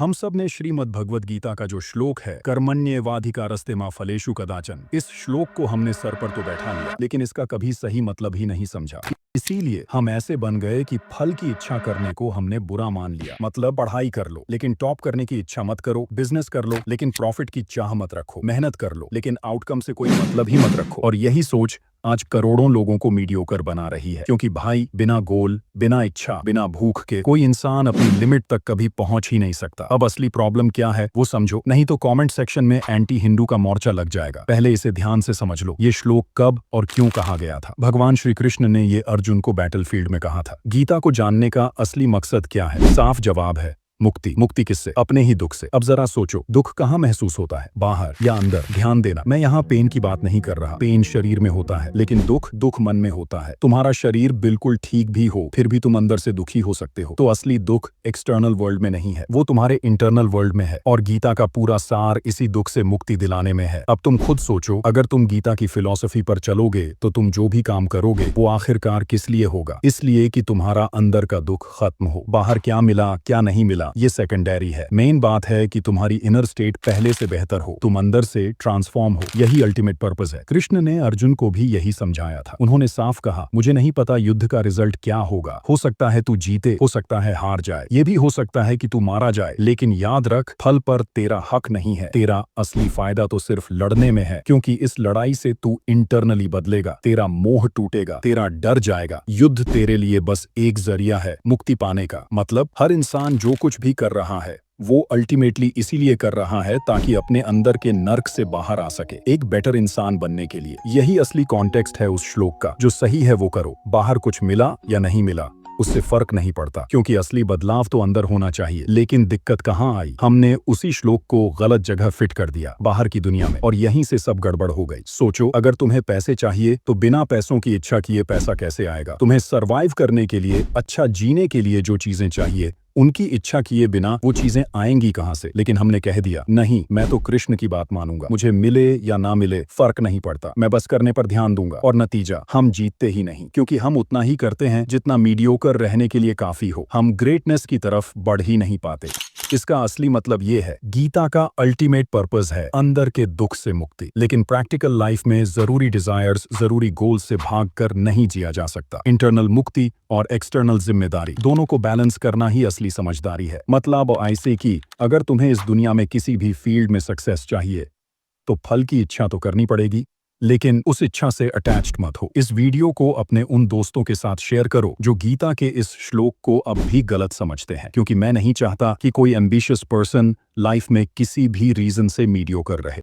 हम सब ने श्रीमद् भगवद गीता का जो श्लोक है, कर्मण्येवाधिकारस्ते मा फलेषु कदाचन, इस श्लोक को हमने सर पर तो बैठा लिया, लेकिन इसका कभी सही मतलब ही नहीं समझा। इसीलिए हम ऐसे बन गए कि फल की इच्छा करने को हमने बुरा मान लिया। मतलब पढ़ाई कर लो लेकिन टॉप करने की इच्छा मत करो, बिजनेस कर लो लेकिन प्रॉफिट की चाह मत रखो, मेहनत कर लो लेकिन आउटकम से कोई मतलब ही मत रखो। और यही सोच आज करोड़ों लोगों को मीडियोकर बना रही है, क्योंकि भाई बिना गोल, बिना इच्छा, बिना भूख के कोई इंसान अपनी लिमिट तक कभी पहुंच ही नहीं सकता। अब असली प्रॉब्लम क्या है वो समझो, नहीं तो कमेंट सेक्शन में एंटी हिंदू का मोर्चा लग जाएगा। पहले इसे ध्यान से समझ लो, ये श्लोक कब और क्यों कहा गया था। भगवान श्री कृष्ण ने ये अर्जुन को बैटलफील्ड में कहा था। गीता को जानने का असली मकसद क्या है? साफ जवाब है मुक्ति। मुक्ति किससे? अपने ही दुख से। अब जरा सोचो, दुख कहाँ महसूस होता है, बाहर या अंदर? ध्यान देना, मैं यहाँ पेन की बात नहीं कर रहा। पेन शरीर में होता है, लेकिन दुख मन में होता है। तुम्हारा शरीर बिल्कुल ठीक भी हो, फिर भी तुम अंदर से दुखी हो सकते हो। तो असली दुख एक्सटर्नल वर्ल्ड में नहीं है, वो तुम्हारे इंटरनल वर्ल्ड में है। और गीता का पूरा सार इसी दुख से मुक्ति दिलाने में है। अब तुम खुद सोचो, अगर तुम गीता की फिलॉसफी पर चलोगे तो तुम जो भी काम करोगे वो आखिरकार किस लिए होगा? इसलिए कि तुम्हारा अंदर का दुख खत्म हो। बाहर क्या मिला क्या नहीं मिला ये सेकेंडरी है। मेन बात है कि तुम्हारी इनर स्टेट पहले से बेहतर हो, तुम अंदर से ट्रांसफॉर्म हो। यही अल्टीमेट पर्पस है। कृष्ण ने अर्जुन को भी यही समझाया था। उन्होंने साफ कहा, मुझे नहीं पता युद्ध का रिजल्ट क्या होगा, हो सकता है तू जीते, हो सकता है हार जाए, ये भी हो सकता है कि तू मारा जाए, लेकिन याद रख, फल पर तेरा हक नहीं है। तेरा असली फायदा तो सिर्फ लड़ने में है, क्योंकि इस लड़ाई से तू इंटरनली बदलेगा, तेरा मोह टूटेगा, तेरा डर जाएगा। युद्ध तेरे लिए बस एक जरिया है मुक्ति पाने का। मतलब हर इंसान जो कुछ भी कर रहा है वो अल्टीमेटली इसीलिए कर रहा है ताकि अपने अंदर के नर्क से बाहर आ सके, एक बेटर इंसान बनने के लिए। यही असली कॉन्टेक्स्ट है उस श्लोक का। जो सही है वो करो, बाहर कुछ मिला या नहीं मिला उससे फर्क नहीं पड़ता, क्योंकि असली बदलाव तो अंदर होना चाहिए। लेकिन दिक्कत कहाँ आई? हमने उसी श्लोक को गलत जगह फिट कर दिया, बाहर की दुनिया में, और यहीं से सब गड़बड़ हो गई। सोचो, अगर तुम्हें पैसे चाहिए तो बिना पैसों की इच्छा किए पैसा कैसे आएगा? तुम्हें सरवाइव करने के लिए, अच्छा जीने के लिए जो चीजें चाहिए उनकी इच्छा किए बिना वो चीजें आएंगी कहां से? लेकिन हमने कह दिया, नहीं, मैं तो कृष्ण की बात मानूंगा, मुझे मिले या ना मिले फर्क नहीं पड़ता, मैं बस करने पर ध्यान दूंगा। और नतीजा, हम जीतते ही नहीं, क्योंकि हम उतना ही करते हैं जितना मीडियोकर रहने के लिए काफी हो। हम ग्रेटनेस की तरफ बढ़ ही नहीं पाते। इसका असली मतलब ये है, गीता का अल्टीमेट पर्पस है अंदर के दुख से मुक्ति। लेकिन प्रैक्टिकल लाइफ में जरूरी डिजायर्स, जरूरी गोल्स से भागकर नहीं जिया जा सकता। इंटरनल मुक्ति और एक्सटर्नल जिम्मेदारी दोनों को बैलेंस करना ही असली समझदारी है। मतलब ऐसे कि अगर तुम्हें इस दुनिया में किसी भी फील्ड में सक्सेस चाहिए तो फल की इच्छा तो करनी पड़ेगी, लेकिन उस इच्छा से अटैच्ड मत हो। इस वीडियो को अपने उन दोस्तों के साथ शेयर करो जो गीता के इस श्लोक को अब भी गलत समझते हैं, क्योंकि मैं नहीं चाहता कि कोई एम्बिशियस पर्सन लाइफ में किसी भी रीजन से मीडियोकर रहे।